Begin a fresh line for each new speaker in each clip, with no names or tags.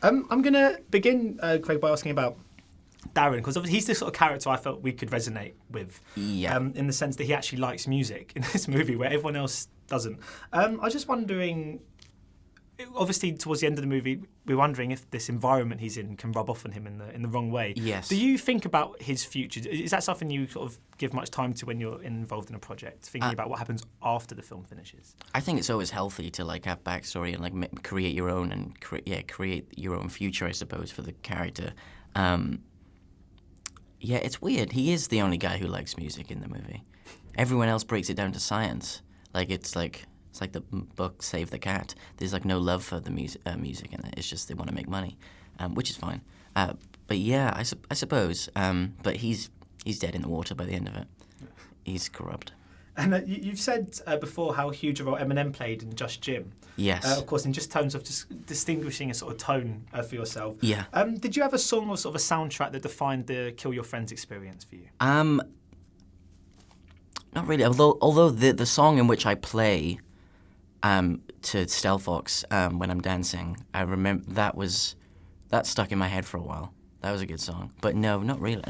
I'm going to begin, Craig, by asking about Darren, because he's the sort of character I felt we could resonate with.
Yeah.
In the sense that he actually likes music in this movie, where everyone else doesn't. I was just wondering, obviously towards the end of the movie, we're wondering if this environment he's in can rub off on him in the wrong way.
Yes.
Do you think about his future? Is that something you sort of give much time to when you're involved in a project, thinking about what happens after the film finishes?
I think it's always healthy to like have backstory and like create your own and create your own future, I suppose, for the character. Yeah, it's weird. He is the only guy who likes music in the movie. Everyone else breaks it down to science. It's like the book Save the Cat. There's like no love for the music in it. It's just they want to make money, which is fine. But yeah, I suppose. But he's dead in the water by the end of it. He's corrupt.
And you've said before how huge a role Eminem played in Just Jim.
Yes.
Of course, in just terms of just distinguishing a sort of tone for yourself.
Yeah.
Did you have a song or sort of a soundtrack that defined the Kill Your Friends experience for you?
Not really. Although the song in which I play to Stealth Fox when I'm dancing, I remember that stuck in my head for a while. That was a good song. But no, not really,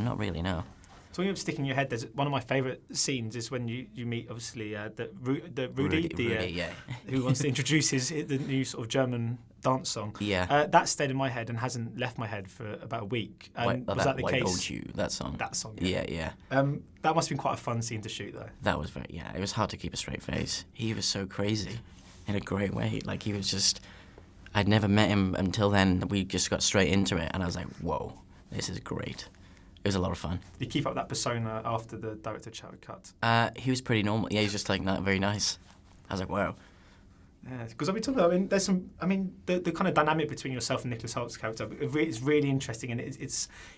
no.
So when you're sticking in your head, there's one of my favourite scenes is when you meet obviously Rudy,
yeah.
who wants to introduce the new sort of German dance song.
Yeah.
That stayed in my head and hasn't left my head for about a week. Was that the
Why
case?
Don't You, that song.
That song.
Yeah.
That must have been quite a fun scene to shoot, though.
That was it was hard to keep a straight face. He was so crazy, in a great way. Like he was just, I'd never met him until then. We just got straight into it, and I was like, whoa, this is great. It was a lot of fun.
Did you keep up that persona after the director cut?
He was pretty normal. Yeah, he was just like very nice. I was like, wow.
Yeah, because there's some. The kind of dynamic between yourself and Nicholas Hoult's character is really interesting, and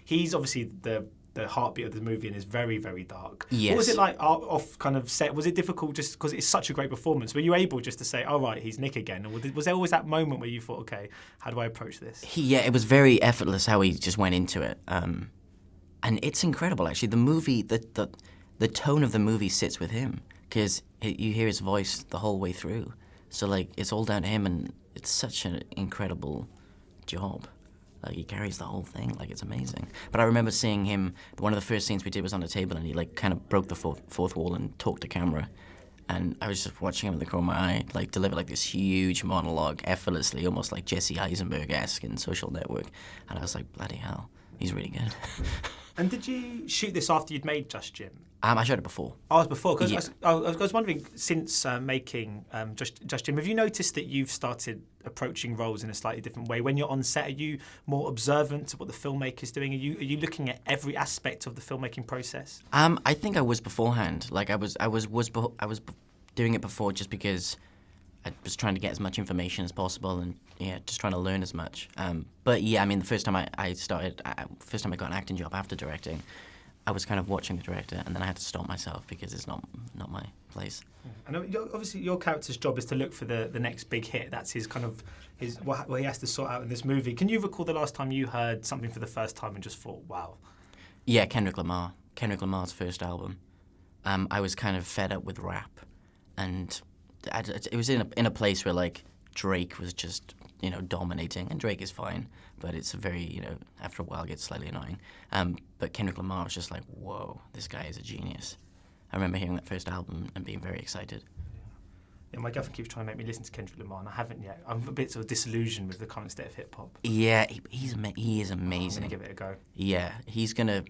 he's obviously the heartbeat of the movie and is very, very dark.
Yes.
What was it like off kind of set? Was it difficult just because it's such a great performance? Were you able just to say, "All right, he's Nick again," or was there always that moment where you thought, "Okay, how do I approach this?"
It was very effortless how he just went into it. And it's incredible, actually. The movie, the tone of the movie sits with him because you hear his voice the whole way through. So, it's all down to him, and it's such an incredible job. He carries the whole thing. It's amazing. But I remember seeing him, one of the first scenes we did was on a table, and he, kind of broke the fourth wall and talked to camera. And I was just watching him in the corner of my eye, deliver, this huge monologue effortlessly, almost like Jesse Eisenberg-esque in Social Network. And I was like, bloody hell, he's really good.
And did you shoot this after you'd made Just Jim?
I shot it before.
Oh, it was before? Because
yeah.
I was wondering, since making Just Jim, have you noticed that you've started approaching roles in a slightly different way? When you're on set, are you more observant to what the filmmaker's doing? Are you looking at every aspect of the filmmaking process?
I think I was beforehand. I was doing it before just because I was trying to get as much information as possible and just trying to learn as much. But the first time I got an acting job after directing, I was kind of watching the director, and then I had to stop myself because it's not my place.
And obviously, your character's job is to look for the next big hit. That's his kind of what he has to sort out in this movie. Can you recall the last time you heard something for the first time and just thought, wow?
Yeah, Kendrick Lamar's first album. I was kind of fed up with rap, and it was in a place where Drake was just dominating, and Drake is fine, but it's a very after a while it gets slightly annoying. But Kendrick Lamar was just like, whoa, this guy is a genius. I remember hearing that first album and being very excited.
Yeah, my girlfriend keeps trying to make me listen to Kendrick Lamar, and I haven't yet. I'm a bit sort of disillusioned with the current state of hip hop.
Yeah, he is amazing.
I'm gonna give it a go.
Yeah, he's gonna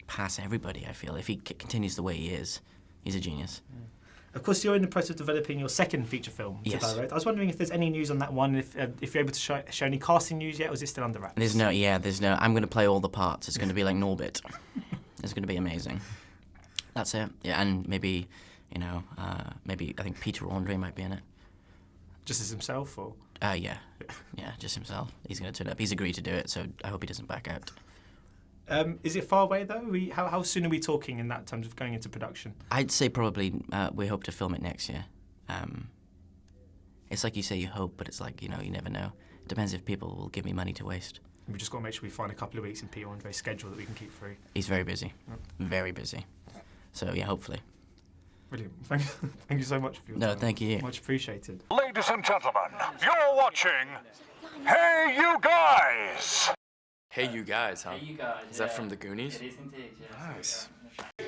pass everybody. I feel if he continues the way he is, he's a genius.
Yeah. Of course, you're in the process of developing your second feature film to direct. I was wondering if there's any news on that one, if you're able to show any casting news yet, or is it still under wraps?
There's no. I'm going to play all the parts. It's going to be like Norbit. It's going to be amazing. That's it. Yeah, and maybe, maybe I think Peter Andre might be in it.
Just as himself, or?
Yeah, just himself. He's going to turn up. He's agreed to do it, so I hope he doesn't back out.
Is it far away though? How soon are we talking in that terms of going into production?
I'd say probably we hope to film it next year. It's like you say you hope, but it's like you never know. It depends if people will give me money to waste.
We've just got to make sure we find a couple of weeks in Peter Andre's schedule that we can keep free.
He's very busy, very busy. So yeah, hopefully.
Brilliant. Thank you so much for your time.
No, thank you.
Much appreciated.
Ladies and gentlemen, you're watching Hey, you guys!
Hey, you guys, huh?
Hey, you guys.
Is that from the Goonies?
It is indeed, yes.
Nice.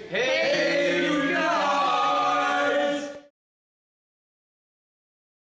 Hey,